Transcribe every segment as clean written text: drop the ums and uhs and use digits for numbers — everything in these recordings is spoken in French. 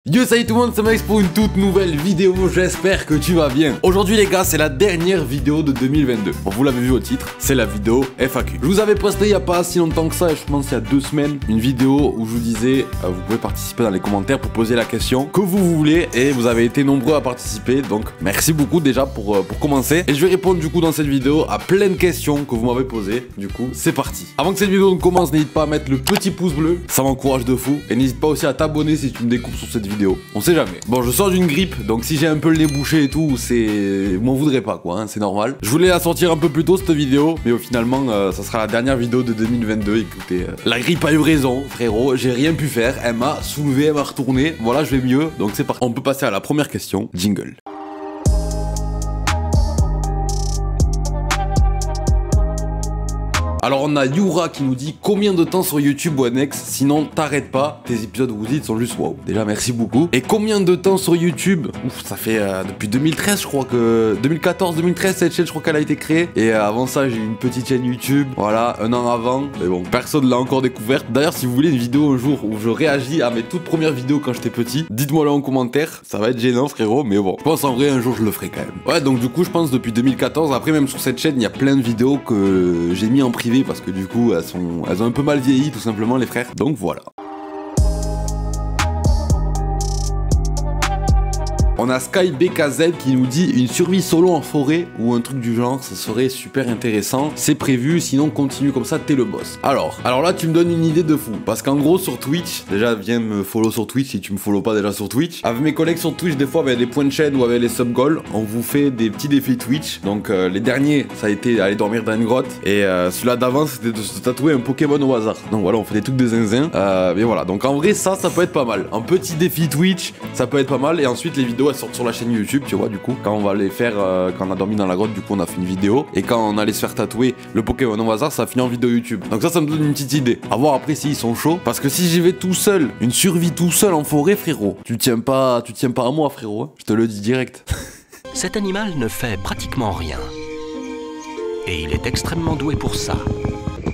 Yo, salut tout le monde, c'est Max pour une toute nouvelle vidéo, j'espère que tu vas bien. Aujourd'hui les gars, c'est la dernière vidéo de 2022. Bon, vous l'avez vu au titre, c'est la vidéo FAQ. Je vous avais posté il n'y a pas si longtemps que ça, je pense il y a 2 semaines, une vidéo où je vous disais, vous pouvez participer dans les commentaires pour poser la question que vous voulez, et vous avez été nombreux à participer, donc merci beaucoup déjà pour commencer. Et je vais répondre du coup dans cette vidéo à plein de questions que vous m'avez posées, du coup c'est parti. Avant que cette vidéo ne commence, n'hésite pas à mettre le petit pouce bleu, ça m'encourage de fou, et n'hésite pas aussi à t'abonner si tu me découvres sur cette vidéo, on sait jamais. Bon, je sors d'une grippe, donc si j'ai un peu le nez bouché et tout, c'est... Vous m'en voudrez pas quoi, hein, c'est normal. Je voulais la sortir un peu plus tôt cette vidéo, mais au finalement, ça sera la dernière vidéo de 2022, écoutez. La grippe a eu raison, frérot, j'ai rien pu faire, elle m'a soulevé, elle m'a retourné, voilà, je vais mieux, donc c'est parti. On peut passer à la première question, jingle. Alors on a Yura qui nous dit combien de temps sur YouTube One X, sinon t'arrêtes pas, tes épisodes vous dites sont juste waouh. Déjà merci beaucoup. Et combien de temps sur YouTube? Ouf, ça fait depuis 2013 je crois que... 2014-2013 cette chaîne je crois qu'elle a été créée. Et avant ça j'ai eu une petite chaîne YouTube, voilà, un an avant. Mais bon, personne l'a encore découverte. D'ailleurs si vous voulez une vidéo un jour où je réagis à mes toutes premières vidéos quand j'étais petit, dites-moi là en commentaire, ça va être gênant frérot, mais bon. Je pense en vrai un jour je le ferai quand même. Ouais, donc du coup je pense depuis 2014, après même sur cette chaîne il y a plein de vidéos que j'ai mis en privé parce que du coup elles ont un peu mal vieilli tout simplement les frères, donc voilà. On a Sky BKZ qui nous dit une survie solo en forêt ou un truc du genre, ça serait super intéressant. C'est prévu, sinon continue comme ça, t'es le boss. Alors là tu me donnes une idée de fou. Parce qu'en gros sur Twitch, déjà viens me follow sur Twitch si tu me follow pas déjà sur Twitch. Avec mes collègues sur Twitch, des fois avec les points de chaîne ou avec les sub goals, on vous fait des petits défis Twitch. Donc les derniers, ça a été aller dormir dans une grotte. Et celui-là d'avant, c'était de se tatouer un Pokémon au hasard. Donc voilà, on fait des trucs de zinzin. Mais voilà, donc en vrai ça peut être pas mal. Un petit défi Twitch, ça peut être pas mal. Et ensuite les vidéos elles sortent sur la chaîne YouTube, tu vois, du coup, quand on va les faire, quand on a dormi dans la grotte, du coup, on a fait une vidéo, et quand on allait se faire tatouer le Pokémon au hasard, ça a fini en vidéo YouTube. Donc ça me donne une petite idée. À voir après s'ils sont chauds, parce que si j'y vais tout seul, une survie tout seul en forêt, frérot, tu tiens pas à moi, frérot, hein. Je te le dis direct. Cet animal ne fait pratiquement rien. Et il est extrêmement doué pour ça.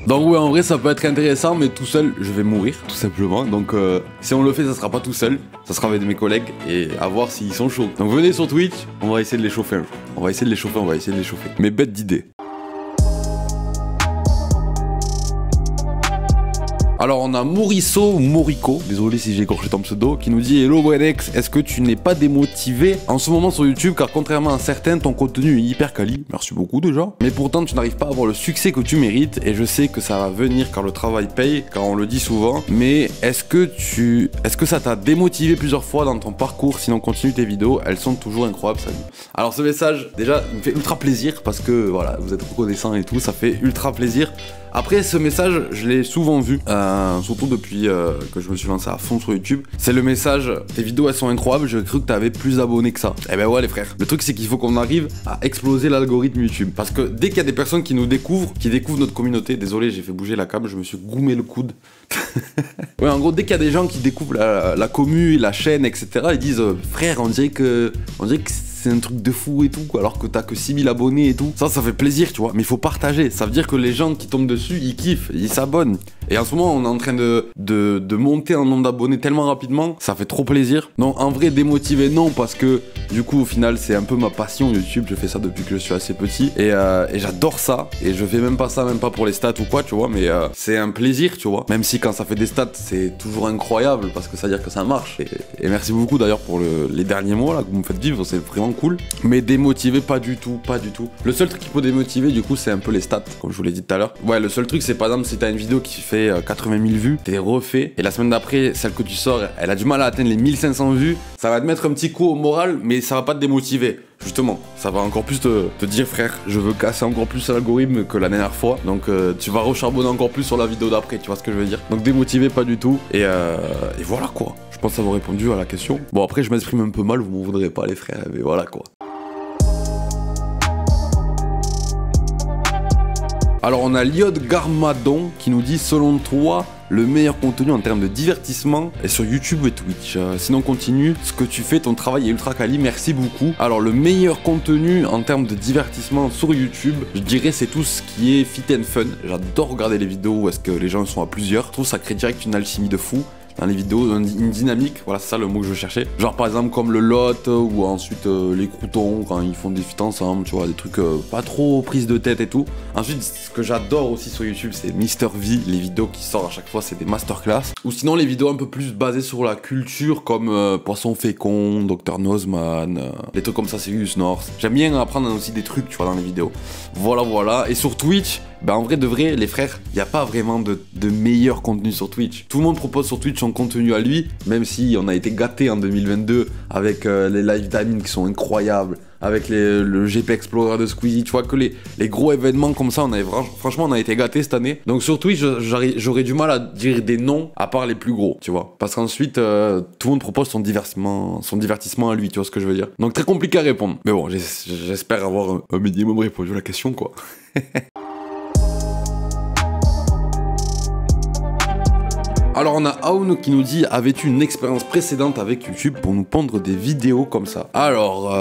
Donc ouais, en vrai ça peut être intéressant, mais tout seul je vais mourir tout simplement. Donc si on le fait, ça sera pas tout seul, ça sera avec mes collègues, et à voir s'ils sont chauds. Donc venez sur Twitch, on va essayer de les chauffer un jour. On va essayer de les chauffer. Mais bête d'idée. Alors on a Moriko, désolé si j'ai écorché ton pseudo, qui nous dit hello Wenex, est-ce que tu n'es pas démotivé en ce moment sur YouTube, car contrairement à certains, ton contenu est hyper quali, merci beaucoup déjà, mais pourtant tu n'arrives pas à avoir le succès que tu mérites, et je sais que ça va venir car le travail paye, car on le dit souvent, mais est-ce que ça t'a démotivé plusieurs fois dans ton parcours? Sinon continue tes vidéos, elles sont toujours incroyables, salut. Alors ce message, déjà, il me fait ultra plaisir, parce que voilà, vous êtes reconnaissants et tout, ça fait ultra plaisir. Après ce message, je l'ai souvent vu, surtout depuis que je me suis lancé à fond sur YouTube. C'est le message, tes vidéos elles sont incroyables, j'ai cru que t'avais plus d'abonnés que ça. Eh ben ouais les frères, le truc c'est qu'il faut qu'on arrive à exploser l'algorithme YouTube. Parce que dès qu'il y a des personnes qui nous découvrent, qui découvrent notre communauté, désolé j'ai fait bouger la câble, je me suis goumé le coude. Ouais, en gros dès qu'il y a des gens qui découvrent la commu, la chaîne, etc. ils disent frère on dirait que c'est un truc de fou et tout, alors que t'as que 6000 abonnés et tout. Ça fait plaisir, tu vois, mais il faut partager. Ça veut dire que les gens qui tombent dessus, ils kiffent, ils s'abonnent. Et en ce moment, on est en train de monter en nombre d'abonnés tellement rapidement, ça fait trop plaisir. Donc en vrai, démotivé, non, parce que du coup, au final, c'est un peu ma passion YouTube. Je fais ça depuis que je suis assez petit. Et j'adore ça. Et je fais même pas ça, même pas pour les stats ou quoi, tu vois, mais c'est un plaisir, tu vois. Même si quand ça fait des stats, c'est toujours incroyable, parce que ça veut dire que ça marche. Et merci beaucoup d'ailleurs pour les derniers mois là, que vous me faites vivre, c'est vraiment cool, mais démotivé pas du tout. Le seul truc qui peut démotiver du coup c'est un peu les stats, comme je vous l'ai dit tout à l'heure. Ouais, le seul truc c'est par exemple si t'as une vidéo qui fait 80 000 vues, t'es refait, et la semaine d'après celle que tu sors elle a du mal à atteindre les 1500 vues, ça va te mettre un petit coup au moral, mais ça va pas te démotiver. Justement, ça va encore plus te dire frère, je veux casser encore plus l'algorithme que la dernière fois, donc tu vas recharbonner encore plus sur la vidéo d'après, tu vois ce que je veux dire. Donc démotivé pas du tout, et voilà quoi. Je pense avoir répondu à la question. Bon après je m'exprime un peu mal, vous m'en voudrez pas les frères, mais voilà quoi. Alors on a Liod Garmadon qui nous dit selon toi le meilleur contenu en termes de divertissement est sur YouTube et Twitch. Sinon continue, ce que tu fais, ton travail est ultra quali, merci beaucoup. Alors le meilleur contenu en termes de divertissement sur YouTube, je dirais c'est tout ce qui est fit and fun. J'adore regarder les vidéos où est-ce que les gens sont à plusieurs. Je trouve que ça crée direct une alchimie de fou. dans les vidéos, une dynamique, voilà c'est ça le mot que je cherchais. Genre par exemple comme le lot ou ensuite les croutons quand ils font des feats ensemble, tu vois, des trucs pas trop prise de tête et tout. Ensuite ce que j'adore aussi sur YouTube c'est Mr V, les vidéos qui sortent à chaque fois c'est des masterclass. Ou sinon les vidéos un peu plus basées sur la culture comme Poisson Fécond, Dr Nozman, des trucs comme ça, Sirius North. J'aime bien apprendre aussi des trucs tu vois dans les vidéos. Voilà. Et sur Twitch, bah en vrai de vrai les frères, il n'y a pas vraiment de meilleur contenu sur Twitch. Tout le monde propose sur Twitch son contenu à lui, même si on a été gâté en 2022 avec les live timing qui sont incroyables, avec le GP Explorer de Squeezie, tu vois que les gros événements comme ça, franchement on a été gâtés cette année. Donc sur Twitch j'aurais du mal à dire des noms à part les plus gros, tu vois. Parce qu'ensuite tout le monde propose son divertissement à lui, tu vois ce que je veux dire. Donc très compliqué à répondre. Mais bon, j'espère avoir un minimum répondu à la question quoi. Alors on a Aoun qui nous dit « Avais-tu une expérience précédente avec YouTube pour nous pondre des vidéos comme ça ?» Alors,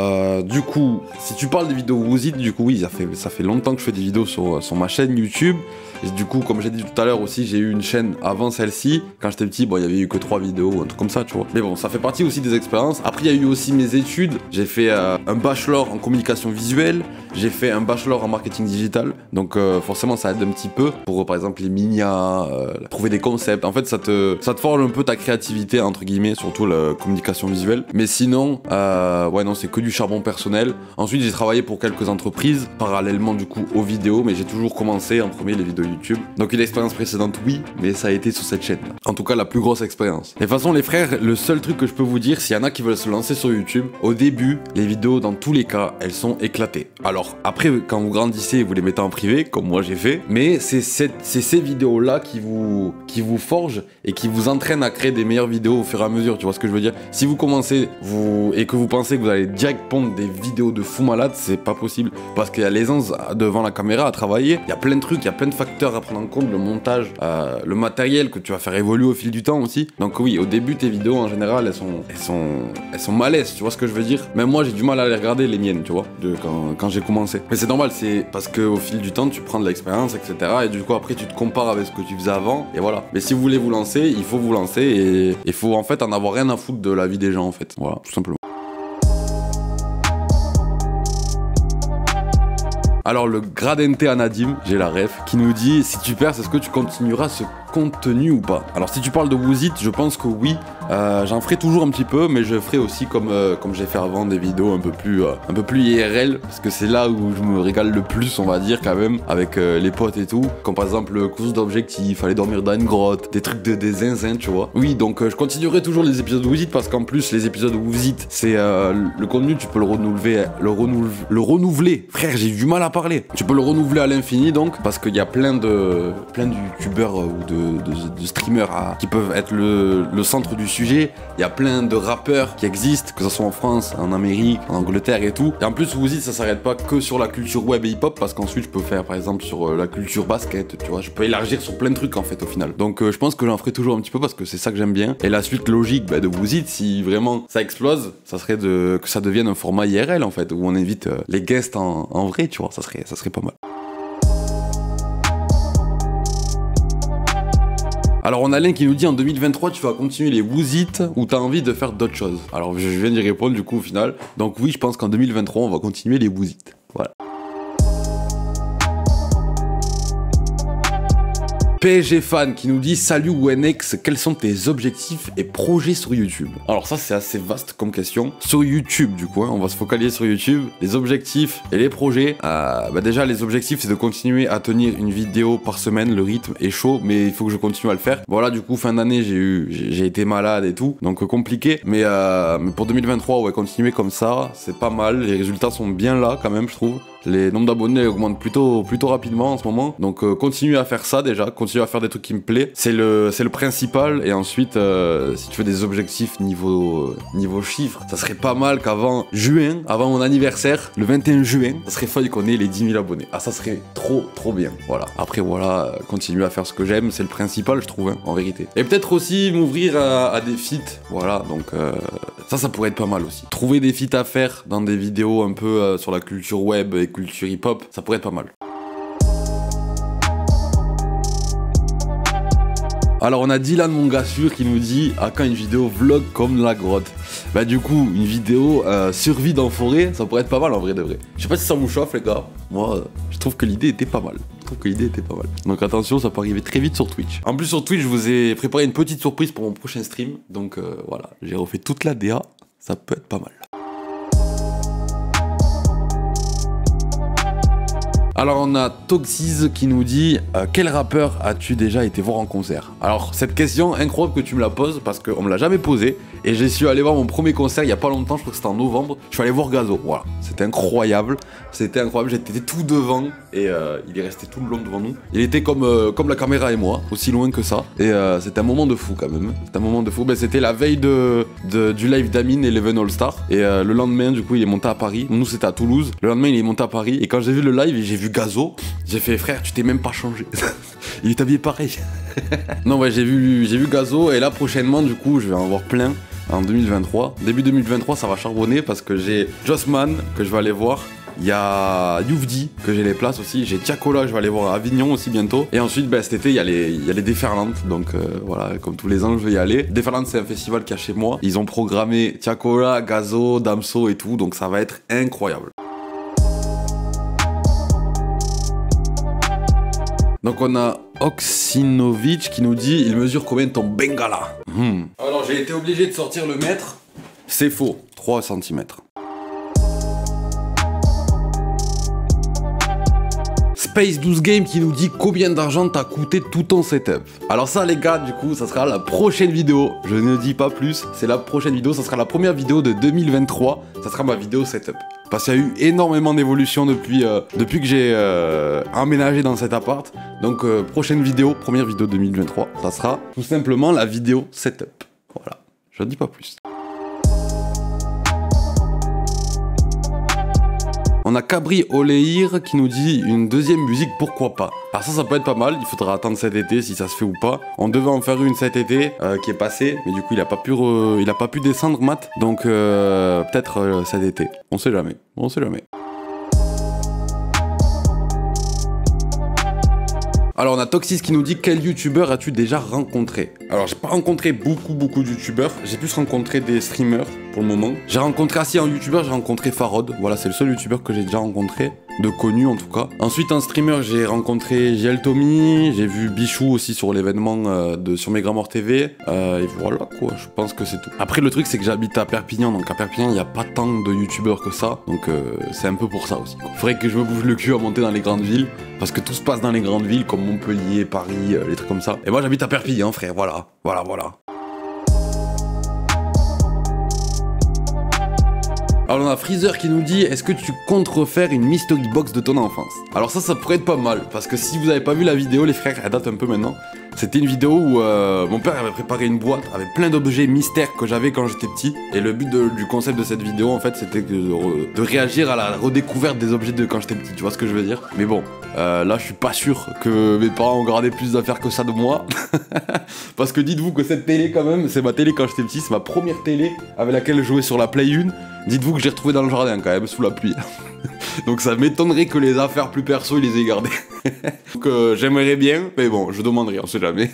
du coup, si tu parles des vidéos Woozit, du coup oui, ça fait longtemps que je fais des vidéos sur ma chaîne YouTube. Et du coup, comme j'ai dit tout à l'heure aussi, j'ai eu une chaîne avant celle-ci. Quand j'étais petit, bon, il y avait eu que 3 vidéos, un truc comme ça, tu vois. Mais bon, ça fait partie aussi des expériences. Après, il y a eu aussi mes études. J'ai fait un bachelor en communication visuelle. J'ai fait un bachelor en marketing digital. Donc forcément, ça aide un petit peu pour, par exemple, les minia, trouver des concepts. En fait, ça te forge un peu ta créativité, entre guillemets, surtout la communication visuelle. Mais sinon, ouais, non, c'est que du charbon personnel. Ensuite, j'ai travaillé pour quelques entreprises, parallèlement, du coup, aux vidéos. Mais j'ai toujours commencé en premier les vidéos YouTube. Donc une expérience précédente oui, mais ça a été sur cette chaîne là. En tout cas la plus grosse expérience. De toute façon les frères, le seul truc que je peux vous dire, s'il y en a qui veulent se lancer sur YouTube, au début, les vidéos dans tous les cas, elles sont éclatées. Alors après quand vous grandissez, vous les mettez en privé, comme moi j'ai fait, mais c'est ces vidéos là qui vous forgent et qui vous entraînent à créer des meilleures vidéos au fur et à mesure, tu vois ce que je veux dire. Si vous commencez et que vous pensez que vous allez direct pondre des vidéos de fou malade, c'est pas possible, parce qu'il y a l'aisance devant la caméra à travailler, il y a plein de trucs, il y a plein de facteurs à prendre en compte, le montage, le matériel que tu vas faire évoluer au fil du temps aussi. Donc oui, au début tes vidéos en général elles sont malaises, tu vois ce que je veux dire. Même moi j'ai du mal à les regarder les miennes, tu vois, quand j'ai commencé. Mais c'est normal, c'est parce que au fil du temps tu prends de l'expérience, etc. Et du coup après tu te compares avec ce que tu faisais avant et voilà. Mais si vous voulez vous lancer, il faut vous lancer et il faut en fait en avoir rien à foutre de la vie des gens en fait. Voilà, tout simplement. Alors le Gradente Anadim, j'ai la ref, qui nous dit « Si tu perds, est-ce que tu continueras ce contenu ou pas ?» Alors si tu parles de Woozit, je pense que oui, j'en ferai toujours un petit peu, mais je ferai aussi comme j'ai fait avant des vidéos un peu plus IRL, parce que c'est là où je me régale le plus, on va dire quand même, avec les potes et tout, comme par exemple course d'objectifs, aller dormir dans une grotte, des trucs de zinzin, tu vois. Oui, donc je continuerai toujours les épisodes Woozit, parce qu'en plus les épisodes Woozit, c'est le contenu, tu peux le renouveler. Frère, j'ai du mal à parler. Tu peux le renouveler à l'infini donc, parce qu'il y a plein de youtubeurs ou de streamers qui peuvent être le centre du sujet. Il y a plein de rappeurs qui existent, que ce soit en France, en Amérique, en Angleterre et tout. Et en plus, Woozit, ça s'arrête pas que sur la culture web et hip-hop, parce qu'ensuite, je peux faire par exemple sur la culture basket, tu vois. Je peux élargir sur plein de trucs en fait au final. Donc je pense que j'en ferai toujours un petit peu parce que c'est ça que j'aime bien. Et la suite logique de Woozit, si vraiment ça explose, ça serait que ça devienne un format IRL en fait, où on invite les guests en vrai, tu vois. Ça serait pas mal. Alors on a Alain qui nous dit en 2023 tu vas continuer les Woozit ou t'as envie de faire d'autres choses. Alors je viens d'y répondre du coup au final. Donc oui, je pense qu'en 2023 on va continuer les Woozit. Voilà. PSG Fan qui nous dit « Salut WNX, quels sont tes objectifs et projets sur YouTube ?» Alors ça c'est assez vaste comme question. Sur YouTube du coup, on va se focaliser sur YouTube. Les objectifs et les projets. Déjà les objectifs c'est de continuer à tenir une vidéo par semaine. Le rythme est chaud mais il faut que je continue à le faire. Voilà, du coup fin d'année j'ai été malade et tout, donc compliqué. Mais pour 2023 ouais, continuer comme ça, c'est pas mal. Les résultats sont bien là quand même je trouve. Les nombres d'abonnés augmentent plutôt rapidement en ce moment. Donc continue à faire ça déjà, continue à faire des trucs qui me plaisent. C'est le principal. Et ensuite, si tu fais des objectifs niveau chiffres, ça serait pas mal qu'avant juin, avant mon anniversaire, le 21 juin, ça serait fun qu'on ait les 10 000 abonnés. Ah ça serait trop bien. Voilà. Après voilà, continuer à faire ce que j'aime, c'est le principal je trouve, hein, en vérité. Et peut-être aussi m'ouvrir à des feats. Voilà, donc ça pourrait être pas mal aussi. Trouver des feats à faire dans des vidéos un peu sur la culture web et culture hip-hop, ça pourrait être pas mal. Alors on a Dylan mon gars sûr qui nous dit à quand une vidéo vlog comme la grotte. Bah du coup une vidéo survie dans forêt, ça pourrait être pas mal en vrai de vrai. Je sais pas si ça vous chauffe les gars, moi je trouve que l'idée était pas mal. Donc attention, ça peut arriver très vite sur Twitch. En plus sur Twitch je vous ai préparé une petite surprise pour mon prochain stream. Donc voilà, j'ai refait toute la DA, ça peut être pas mal. Alors on a Toxiz qui nous dit quel rappeur as-tu déjà été voir en concert? Alors cette question incroyable que tu me la poses parce qu'on me l'a jamais posée et j'ai su aller voir mon premier concert il y a pas longtemps, je crois que c'était en novembre. Je suis allé voir Gazo, voilà, c'était incroyable, j'étais tout devant et il est resté tout le long devant nous. Il était comme la caméra et moi, aussi loin que ça et c'était un moment de fou quand même. C'était un moment de fou, c'était la veille du live d'Amine et l'Even All Star et le lendemain du coup il est monté à Paris, nous c'était à Toulouse, le lendemain il est monté à Paris et quand j'ai vu le live j'ai vu Gazo, j'ai fait frère tu t'es même pas changé. Il est habillé pareil. Non ouais j'ai vu Gazo et là prochainement du coup je vais en voir plein en 2023. Début 2023 ça va charbonner parce que j'ai Jossman que je vais aller voir. Il y a Youvdi que j'ai les places aussi, j'ai Tiakola que je vais aller voir à Avignon aussi bientôt. Et ensuite cet été il y a les Déferlantes, donc voilà comme tous les ans je vais y aller. Déferlantes c'est un festival qu'il y a chez moi, ils ont programmé Tiakola, Gazo, Damso et tout, donc ça va être incroyable. Donc on a Oksinovic qui nous dit il mesure combien ton Bengala? Alors j'ai été obligé de sortir le mètre. C'est faux, 3 cm. Space 12 Game qui nous dit combien d'argent t'a coûté tout ton setup. Alors ça les gars du coup ça sera la prochaine vidéo. Je ne dis pas plus, c'est la prochaine vidéo, ça sera la première vidéo de 2023. Ça sera ma vidéo setup. Parce qu'il y a eu énormément d'évolution depuis que j'ai emménagé dans cet appart. Donc prochaine vidéo, première vidéo 2023, ça sera tout simplement la vidéo setup. Voilà, je ne dis pas plus. On a Cabri Oleir qui nous dit une deuxième musique, pourquoi pas. Alors ça peut être pas mal, il faudra attendre cet été si ça se fait ou pas. On devait en faire une cet été qui est passée, mais du coup il a pas pu descendre Matt. Donc peut-être cet été, on sait jamais, on sait jamais. Alors on a Toxis qui nous dit quel youtubeur as-tu déjà rencontré? Alors j'ai pas rencontré beaucoup de youtubeurs, j'ai plus rencontré des streamers pour le moment. J'ai rencontré assis en youtubeur, j'ai rencontré Farod, voilà c'est le seul youtubeur que j'ai déjà rencontré, de connu en tout cas. Ensuite en streamer j'ai rencontré JL Tommy, j'ai vu Bichou aussi sur l'événement sur Megramore TV, et voilà quoi, je pense que c'est tout. Après le truc c'est que j'habite à Perpignan, donc à Perpignan il n'y a pas tant de youtubeurs que ça, donc c'est un peu pour ça aussi. Faudrait que je me bouge le cul à monter dans les grandes villes, parce que tout se passe dans les grandes villes comme Montpellier, Paris, les trucs comme ça. Et moi j'habite à Perpignan frère, voilà. Alors on a Freezer qui nous dit est-ce que tu comptes refaire une mystery box de ton enfance? Alors ça pourrait être pas mal, parce que si vous avez pas vu la vidéo les frères, elle date un peu maintenant. C'était une vidéo où mon père avait préparé une boîte avec plein d'objets mystères que j'avais quand j'étais petit. Et le but du concept de cette vidéo en fait c'était de réagir à la redécouverte des objets de quand j'étais petit, tu vois ce que je veux dire? Mais bon, là je suis pas sûr que mes parents ont gardé plus d'affaires que ça de moi. Parce que dites-vous que cette télé quand même, c'est ma télé quand j'étais petit, c'est ma première télé avec laquelle je jouais sur la Play 1. Dites-vous que je l'ai retrouvée dans le jardin quand même, sous la pluie. Donc ça m'étonnerait que les affaires plus perso, ils les aient gardées. Donc j'aimerais bien, mais bon, je demanderai, on sait jamais.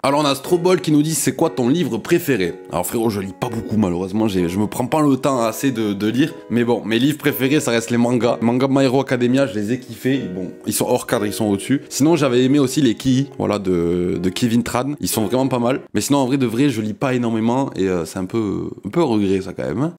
Alors on a Strobol qui nous dit c'est quoi ton livre préféré? Alors frérot je lis pas beaucoup malheureusement, je me prends pas le temps assez de lire. Mais bon, mes livres préférés ça reste les mangas. Manga My Hero Academia, je les ai kiffés. Bon, ils sont hors cadre, ils sont au-dessus. Sinon j'avais aimé aussi les Kii, voilà, de Kevin Tran. Ils sont vraiment pas mal. Mais sinon en vrai de vrai je lis pas énormément et c'est un peu regret ça quand même. Hein.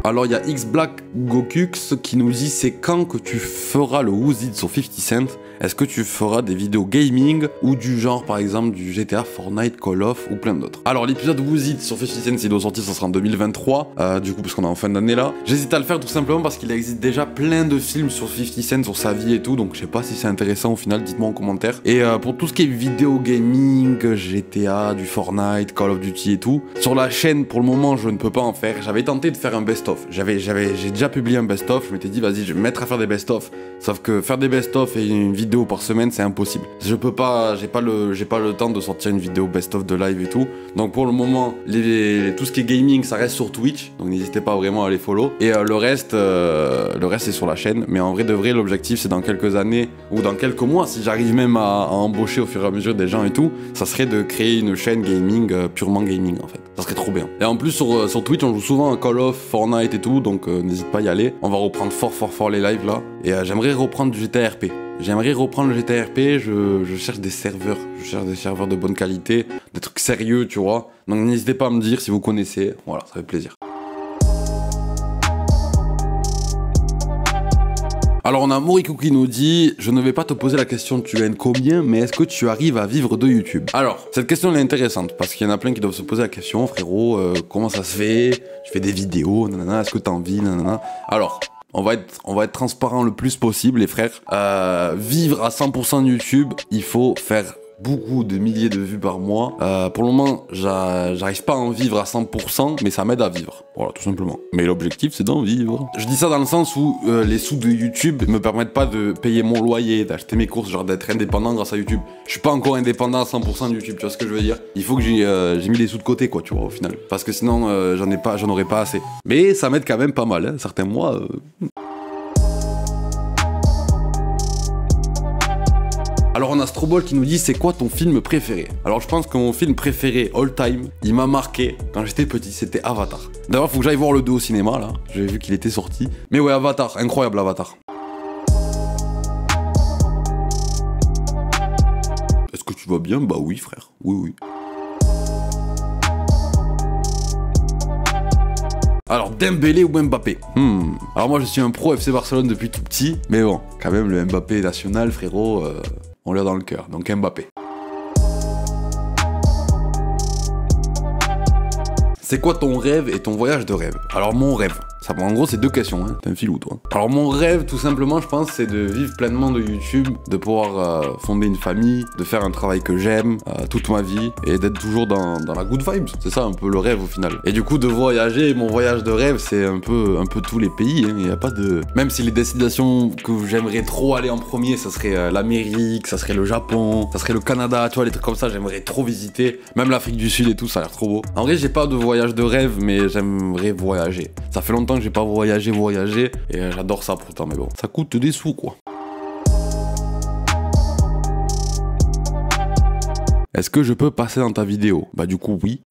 Alors il y a X-Black Gokux qui nous dit c'est quand que tu feras le Who's It sur 50 Cent? Est-ce que tu feras des vidéos gaming ou du genre par exemple du GTA, Fortnite, Call of ou plein d'autres? Alors l'épisode Who's It sur 50 Cent s'il doit sortir ça sera en 2023 du coup parce qu'on est en fin d'année là. J'hésite à le faire tout simplement parce qu'il existe déjà plein de films sur 50 Cent, sur sa vie et tout, donc je sais pas si c'est intéressant au final, dites-moi en commentaire. Et pour tout ce qui est vidéo gaming, GTA, du Fortnite, Call of Duty et tout, sur la chaîne pour le moment je ne peux pas en faire. J'avais tenté de faire un best-of best-of. J'ai déjà publié un best-of, je m'étais dit vas-y je vais me mettre à faire des best-of. Sauf que faire des best-of et une vidéo par semaine c'est impossible. Je peux pas, j'ai pas le temps de sortir une vidéo best-of de live et tout. Donc pour le moment, tout ce qui est gaming ça reste sur Twitch, donc n'hésitez pas vraiment à les follow. Et le reste c'est sur la chaîne. Mais en vrai de vrai, l'objectif c'est dans quelques années ou dans quelques mois, si j'arrive même à embaucher au fur et à mesure des gens et tout, ça serait de créer une chaîne gaming, purement gaming en fait. Ça serait trop bien. Et en plus sur Twitch on joue souvent à Call of, Fortnite et tout, donc n'hésite pas à y aller. On va reprendre fort les lives là. Et j'aimerais reprendre du GTA RP. J'aimerais reprendre le GTA RP, je cherche des serveurs. Je cherche des serveurs de bonne qualité, des trucs sérieux, tu vois. Donc n'hésitez pas à me dire si vous connaissez. Voilà, ça fait plaisir. Alors on a Moriko qui nous dit « Je ne vais pas te poser la question tu gagnes combien, mais est-ce que tu arrives à vivre de YouTube ?» Alors, cette question elle est intéressante, parce qu'il y en a plein qui doivent se poser la question « Frérot, comment ça se fait? Tu fais des vidéos, nanana, est-ce que t'as envie, nanana ?» Alors, on va être transparent le plus possible les frères. Vivre à 100% de YouTube, il faut faire beaucoup de milliers de vues par mois. Pour le moment, j'arrive pas à en vivre à 100%, mais ça m'aide à vivre. Voilà, tout simplement. Mais l'objectif, c'est d'en vivre. Je dis ça dans le sens où les sous de YouTube me permettent pas de payer mon loyer, d'acheter mes courses, genre d'être indépendant grâce à YouTube. Je suis pas encore indépendant à 100% de YouTube, tu vois ce que je veux dire? Il faut que j'ai mis les sous de côté, quoi, tu vois, au final. Parce que sinon, j'en aurais pas assez. Mais ça m'aide quand même pas mal, hein. Certains mois... Alors on a Strobol qui nous dit c'est quoi ton film préféré? Alors je pense que mon film préféré all time, il m'a marqué quand j'étais petit, c'était Avatar. D'ailleurs faut que j'aille voir le 2 au cinéma là, j'ai vu qu'il était sorti. Mais ouais Avatar, incroyable Avatar. Est-ce que tu vas bien? Bah oui frère, oui. Alors Dembélé ou Mbappé? Alors moi je suis un pro FC Barcelone depuis tout petit, mais bon, quand même le Mbappé national frérot, on l'a dans le cœur, donc Mbappé. C'est quoi ton rêve et ton voyage de rêve? Alors mon rêve, ça, en gros c'est deux questions, hein. T'es un filou toi. Alors mon rêve tout simplement je pense c'est de vivre pleinement de YouTube, de pouvoir fonder une famille, de faire un travail que j'aime toute ma vie et d'être toujours dans la good vibes. C'est ça un peu le rêve au final. Et du coup de voyager, mon voyage de rêve c'est un peu tous les pays, hein. Il y a pas de... Même si les destinations que j'aimerais trop aller en premier ça serait l'Amérique, ça serait le Japon, ça serait le Canada, tu vois les trucs comme ça j'aimerais trop visiter. Même l'Afrique du Sud et tout ça a l'air trop beau. En vrai j'ai pas de voyage de rêve mais j'aimerais voyager. Ça fait longtemps que j'ai pas voyagé et j'adore ça pourtant mais bon ça coûte des sous quoi. Est-ce que je peux passer dans ta vidéo? Bah du coup oui.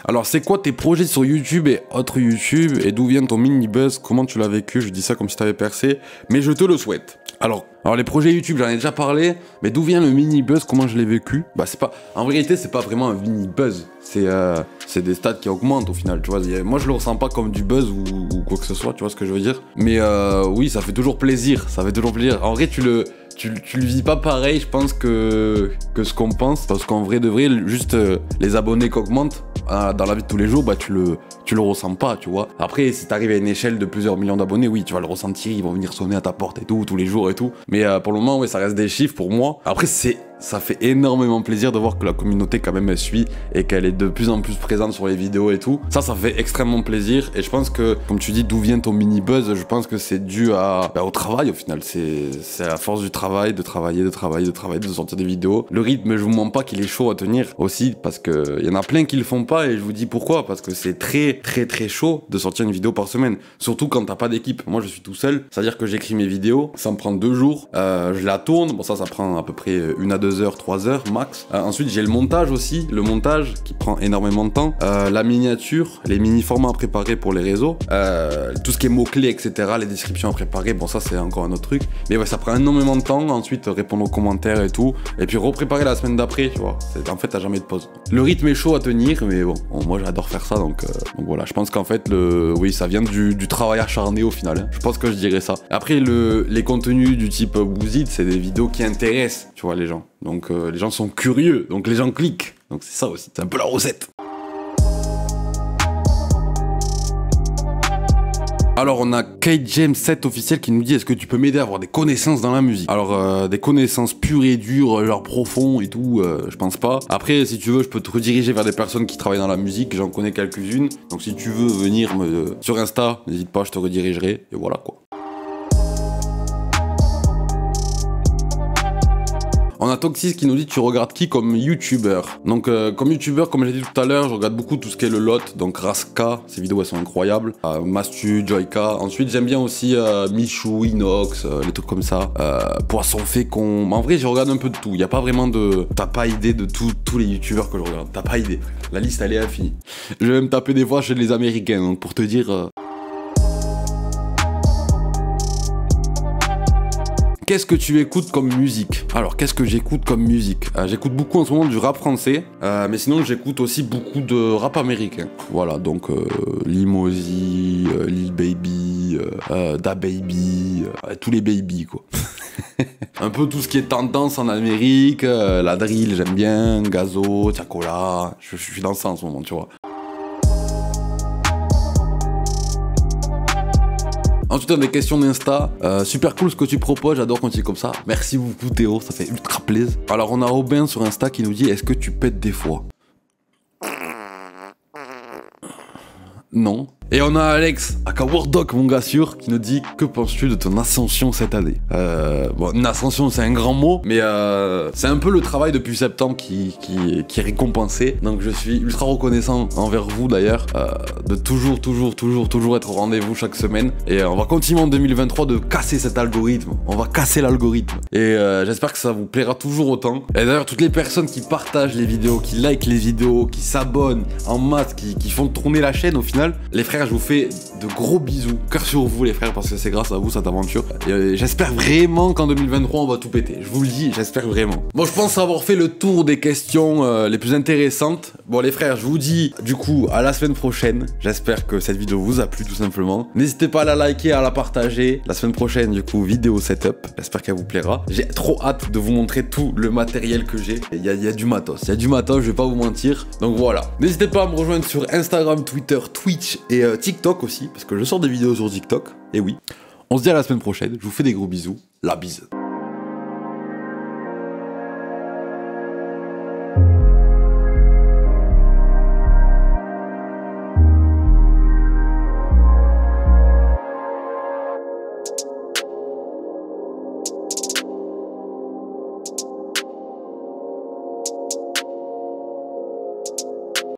Alors c'est quoi tes projets sur YouTube et autres YouTube et d'où vient ton mini buzz? Comment tu l'as vécu? Je dis ça comme si t'avais percé mais je te le souhaite. Alors les projets YouTube j'en ai déjà parlé, mais d'où vient le mini buzz? Comment je l'ai vécu? Bah c'est pas, en vérité c'est pas vraiment un mini buzz, c'est des stats qui augmentent au final, tu vois. Moi je le ressens pas comme du buzz ou quoi que ce soit, tu vois ce que je veux dire. Mais oui ça fait toujours plaisir, En vrai tu le vis pas pareil je pense que ce qu'on pense, parce qu'en vrai de vrai juste les abonnés qui augmentent dans la vie de tous les jours, bah tu le ressens pas, tu vois. Après si t'arrives à une échelle de plusieurs millions d'abonnés, oui tu vas le ressentir, ils vont venir sonner à ta porte et tout tous les jours et tout. Mais pour le moment ouais ça reste des chiffres pour moi. Après ça fait énormément plaisir de voir que la communauté quand même elle suit et qu'elle est de plus en plus présente sur les vidéos et tout. Ça fait extrêmement plaisir et je pense que, comme tu dis, d'où vient ton mini buzz? Je pense que c'est dû au travail au final. C'est à force du travail, de travailler, de sortir des vidéos. Le rythme, je vous mens pas qu'il est chaud à tenir aussi parce que y en a plein qui le font pas et je vous dis pourquoi. Parce que c'est très chaud de sortir une vidéo par semaine. Surtout quand t'as pas d'équipe. Moi je suis tout seul, c'est-à-dire que j'écris mes vidéos, ça me prend 2 jours, je la tourne, bon ça prend à peu près 1 à 2 heures, 3 heures max. Ensuite j'ai le montage aussi, qui prend énormément de temps, la miniature, les mini formats à préparer pour les réseaux, tout ce qui est mots-clés etc, les descriptions à préparer, bon ça c'est encore un autre truc, mais ouais ça prend énormément de temps. Ensuite répondre aux commentaires et tout, et puis repréparer la semaine d'après, tu vois. En fait t'as jamais de pause. Le rythme est chaud à tenir, mais bon moi j'adore faire ça, donc voilà, je pense qu'en fait oui ça vient du travail acharné au final, hein. Je pense que je dirais ça. Après les contenus du type Bouzid, c'est des vidéos qui intéressent, tu vois, les gens. Donc les gens sont curieux, donc les gens cliquent. Donc c'est ça aussi, c'est un peu la recette. Alors on a Kate James 7 officiel qui nous dit est-ce que tu peux m'aider à avoir des connaissances dans la musique? Alors des connaissances pures et dures, genre profond et tout, je pense pas. Après si tu veux je peux te rediriger vers des personnes qui travaillent dans la musique, j'en connais quelques-unes. Donc si tu veux venir sur Insta, n'hésite pas, je te redirigerai et voilà quoi. On a Toxis qui nous dit tu regardes qui comme youtubeur? Donc comme youtubeur, comme j'ai dit tout à l'heure, je regarde beaucoup tout ce qui est le lot, donc Raska, ses vidéos elles sont incroyables, Mastu, Joyka, ensuite j'aime bien aussi Michou, Inox, les trucs comme ça, Poisson Fécond, en vrai je regarde un peu de tout, il n'y a pas vraiment de... T'as pas idée de tous les youtubeurs que je regarde, t'as pas idée, la liste elle est infinie. Je vais me taper des fois chez les américains, donc pour te dire... Qu'est-ce que tu écoutes comme musique? Alors, qu'est-ce que j'écoute comme musique? J'écoute beaucoup en ce moment du rap français, mais sinon j'écoute aussi beaucoup de rap américain. Voilà, donc Lil Mosey, Lil Baby, Da Baby, tous les baby quoi. Un peu tout ce qui est tendance en Amérique, la drill j'aime bien, Gazo, Tiakola, je suis dans ça en ce moment, tu vois. Ensuite, on a des questions d'Insta. Super cool ce que tu proposes, j'adore quand tu es comme ça. Merci beaucoup Théo, ça fait ultra plaisir. Alors, on a Robin sur Insta qui nous dit est-ce que tu pètes des fois? Non. Et on a Alex, aka Wardock, mon gars sûr, qui nous dit que penses-tu de ton ascension cette année? Bon, une ascension c'est un grand mot, mais c'est un peu le travail depuis septembre qui est récompensé. Donc je suis ultra reconnaissant envers vous d'ailleurs, de toujours être au rendez-vous chaque semaine. Et on va continuer en 2023 de casser cet algorithme. On va casser l'algorithme. Et j'espère que ça vous plaira toujours autant. Et d'ailleurs, toutes les personnes qui partagent les vidéos, qui likent les vidéos, qui s'abonnent en masse, qui font tourner la chaîne au final, les frères, je vous fais de gros bisous, cœur sur vous les frères, parce que c'est grâce à vous cette aventure. Et j'espère vraiment qu'en 2023 on va tout péter. Je vous le dis, j'espère vraiment. Bon, je pense avoir fait le tour des questions les plus intéressantes. Bon les frères, je vous dis du coup à la semaine prochaine. J'espère que cette vidéo vous a plu tout simplement. N'hésitez pas à la liker, à la partager. La semaine prochaine du coup vidéo setup. J'espère qu'elle vous plaira. J'ai trop hâte de vous montrer tout le matériel que j'ai. Il y a du matos. Il y a du matos, je vais pas vous mentir. Donc voilà. N'hésitez pas à me rejoindre sur Instagram, Twitter, Twitch et TikTok aussi, parce que je sors des vidéos sur TikTok, et oui. On se dit à la semaine prochaine, je vous fais des gros bisous, la bise.